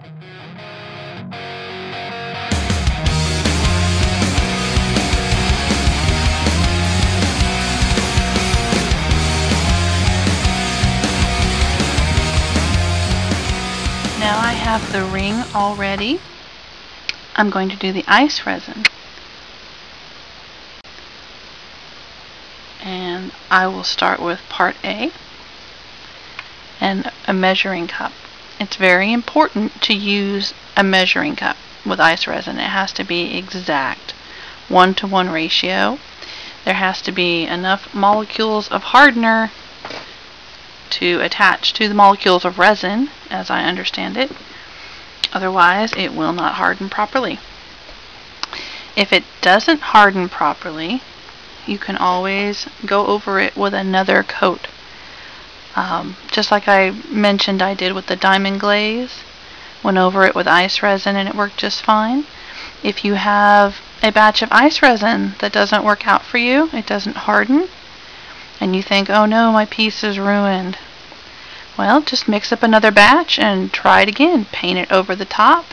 Now I have the ring all ready. I'm going to do the ice resin. And I will start with part A and a measuring cup. It's very important to use a measuring cup with ice resin. It has to be exact, 1-to-1 ratio. There has to be enough molecules of hardener to attach to the molecules of resin, as I understand it. Otherwise, it will not harden properly. If it doesn't harden properly, you can always go over it with another coat. Just like I mentioned I did with the diamond glaze. Went over it with ice resin and it worked just fine. If you have a batch of ice resin that doesn't work out for you, it doesn't harden, and you think, oh no, my piece is ruined. Well, just mix up another batch and try it again. Paint it over the top.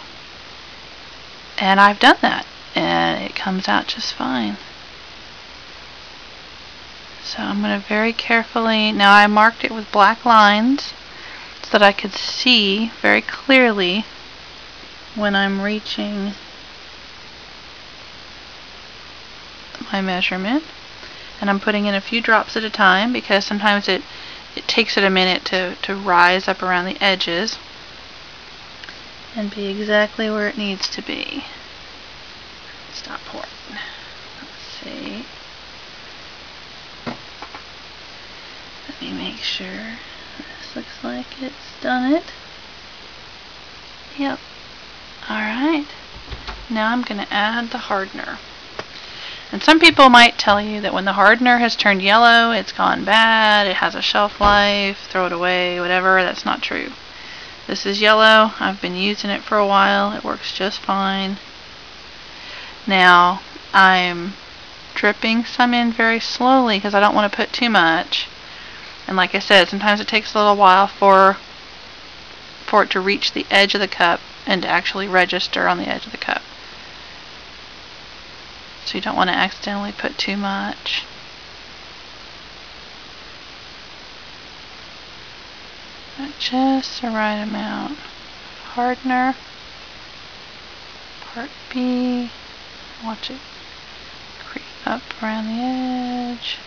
And I've done that, and it comes out just fine. So I'm going to very carefully, now I marked it with black lines so that I could see very clearly when I'm reaching my measurement. And I'm putting in a few drops at a time because sometimes it takes it a minute to rise up around the edges and be exactly where it needs to be. Stop pouring. Let's see. Let me make sure. This looks like it's done it. Yep. Alright. Now I'm going to add the hardener. And some people might tell you that when the hardener has turned yellow, it's gone bad, it has a shelf life, throw it away, whatever. That's not true. This is yellow. I've been using it for a while. It works just fine. Now, I'm dripping some in very slowly because I don't want to put too much. And like I said, sometimes it takes a little while for it to reach the edge of the cup and to actually register on the edge of the cup. So you don't want to accidentally put too much. But just the right amount. Hardener. Part B. Watch it creep up around the edge.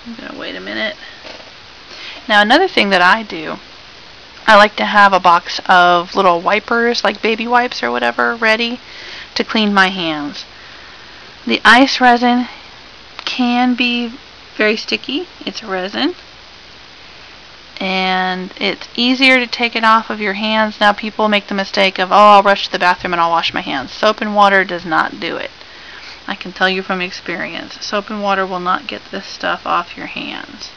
I'm going to wait a minute. Now another thing that I do, I like to have a box of little wipers, like baby wipes or whatever, ready to clean my hands. The ice resin can be very sticky. It's resin. And it's easier to take it off of your hands. Now people make the mistake of, oh, I'll rush to the bathroom and I'll wash my hands. Soap and water does not do it. I can tell you from experience. Soap and water will not get this stuff off your hands.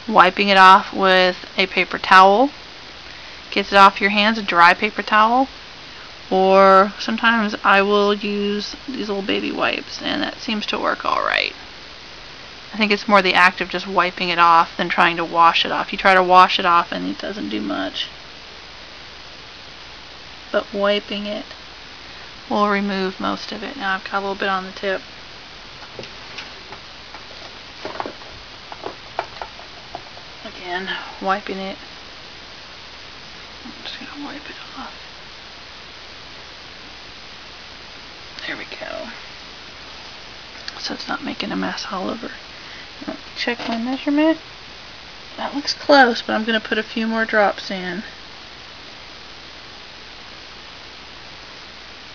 Wiping it off with a paper towel gets it off your hands, a dry paper towel. Or sometimes I will use these little baby wipes, and that seems to work alright. I think it's more the act of just wiping it off than trying to wash it off. You try to wash it off and it doesn't do much. But wiping it will remove most of it. Now I've got a little bit on the tip. Again, wiping it. I'm just going to wipe it off. There we go. So it's not making a mess all over. Let me check my measurement. That looks close, but I'm going to put a few more drops in.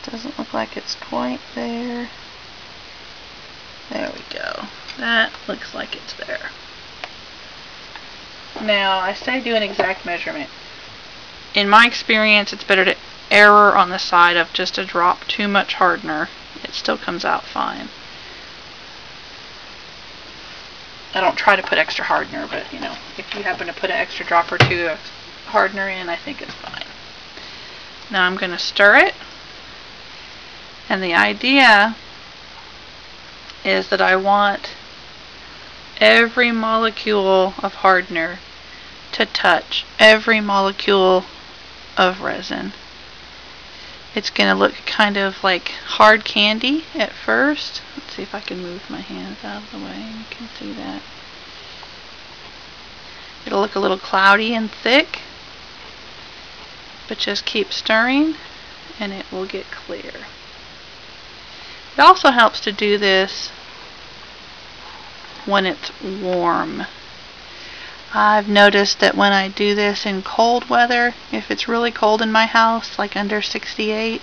Doesn't look like it's quite there. There we go. That looks like it's there. Now, I say do an exact measurement. In my experience, it's better to error on the side of just a drop too much hardener. It still comes out fine. I don't try to put extra hardener, but you know, if you happen to put an extra drop or two of hardener in, I think it's fine. Now I'm going to stir it, and the idea is that I want every molecule of hardener to touch every molecule of resin. It's going to look kind of like hard candy at first. Let's see if I can move my hands out of the way. You can see that. It'll look a little cloudy and thick, but just keep stirring and it will get clear. It also helps to do this when it's warm. I've noticed that when I do this in cold weather, if it's really cold in my house, like under 68,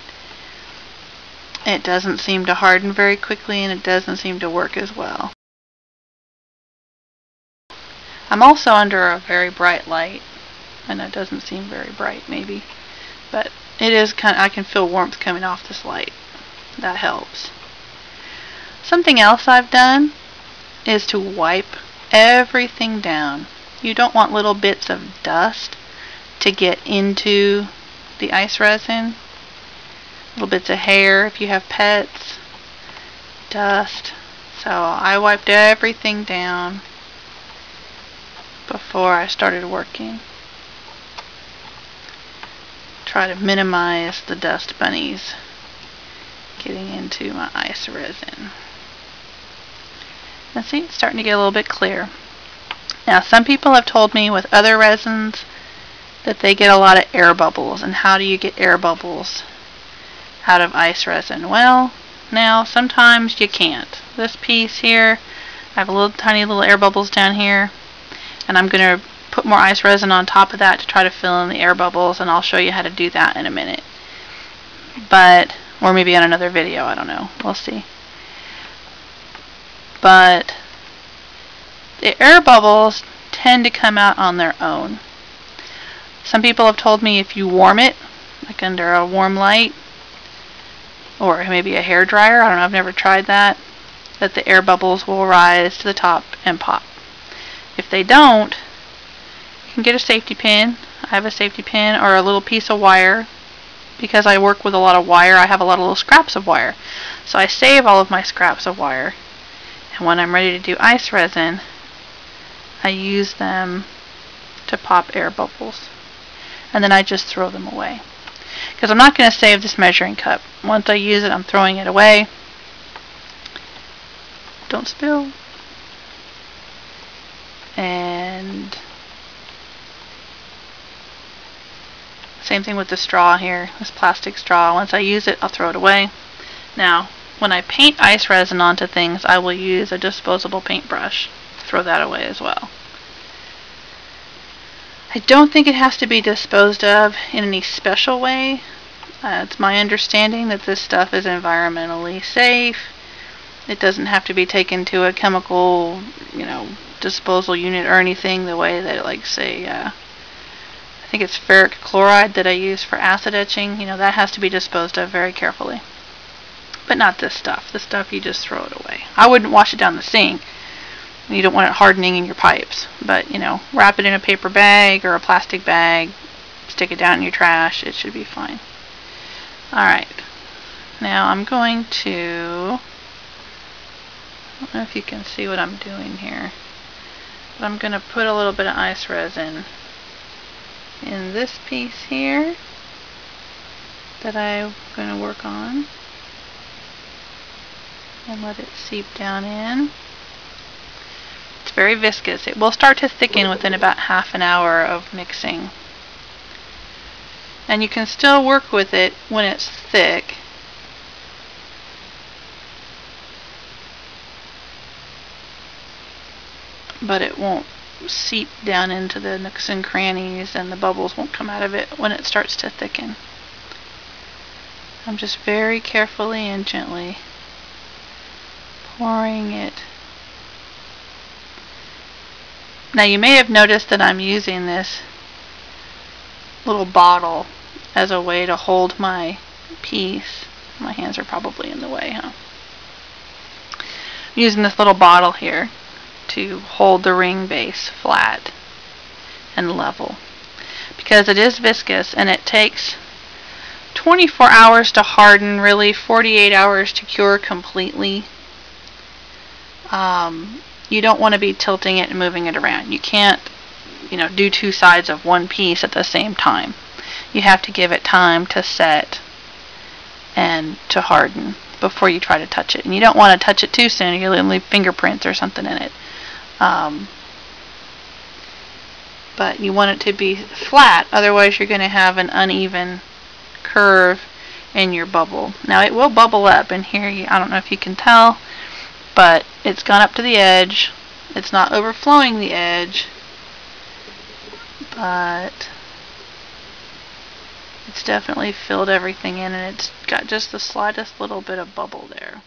it doesn't seem to harden very quickly and it doesn't seem to work as well. I'm also under a very bright light, and it doesn't seem very bright maybe, but it is I can feel warmth coming off this light. That helps. Something else I've done is to wipe everything down. You don't want little bits of dust to get into the ice resin. Little bits of hair if you have pets. Dust. So I wiped everything down before I started working. Try to minimize the dust bunnies getting into my ice resin. And see, it's starting to get a little bit clear. Now, some people have told me with other resins that they get a lot of air bubbles. And how do you get air bubbles out of ice resin? Well, now sometimes you can't. This piece here, I have a little tiny little air bubbles down here, and I'm going to put more ice resin on top of that to try to fill in the air bubbles, and I'll show you how to do that in a minute. Or maybe on another video, I don't know. We'll see. But the air bubbles tend to come out on their own. Some people have told me if you warm it, like under a warm light, or maybe a hair dryer, I don't know, I've never tried that the air bubbles will rise to the top and pop. If they don't, you can get a safety pin. I have a safety pin or a little piece of wire. Because I work with a lot of wire, I have a lot of little scraps of wire. So I save all of my scraps of wire. And when I'm ready to do ice resin, I use them to pop air bubbles. And then I just throw them away. Because I'm not going to save this measuring cup. Once I use it, I'm throwing it away. Don't spill. And same thing with the straw here, this plastic straw. Once I use it, I'll throw it away. Now, when I paint ice resin onto things, I will use a disposable paintbrush. Throw that away as well. I don't think it has to be disposed of in any special way. It's my understanding that this stuff is environmentally safe. It doesn't have to be taken to a chemical, disposal unit or anything the way that, like, say, I think it's ferric chloride that I use for acid etching. That has to be disposed of very carefully. But not this stuff. This stuff, you just throw it away. I wouldn't wash it down the sink. You don't want it hardening in your pipes. But, wrap it in a paper bag or a plastic bag. Stick it down in your trash. It should be fine. Alright. Now I'm going to... I don't know if you can see what I'm doing here. But I'm going to put a little bit of ice resin in this piece here that I'm going to work on. And let it seep down in. It's very viscous. It will start to thicken within about half an hour of mixing. And you can still work with it when it's thick. But it won't seep down into the nooks and crannies, and the bubbles won't come out of it when it starts to thicken. I'm just very carefully and gently pouring it. Now you may have noticed that I'm using this little bottle as a way to hold my piece. My hands are probably in the way, huh? I'm using this little bottle here to hold the ring base flat and level, because it is viscous and it takes 24 hours to harden, really 48 hours to cure completely. You don't want to be tilting it and moving it around. You can't, do two sides of one piece at the same time. You have to give it time to set and to harden before you try to touch it. And you don't want to touch it too soon, you're going to leave fingerprints or something in it. But you want it to be flat, otherwise you're going to have an uneven curve in your bubble. Now it will bubble up, and here, I don't know if you can tell, but it's gone up to the edge. It's not overflowing the edge, but it's definitely filled everything in, and it's got just the slightest little bit of bubble there.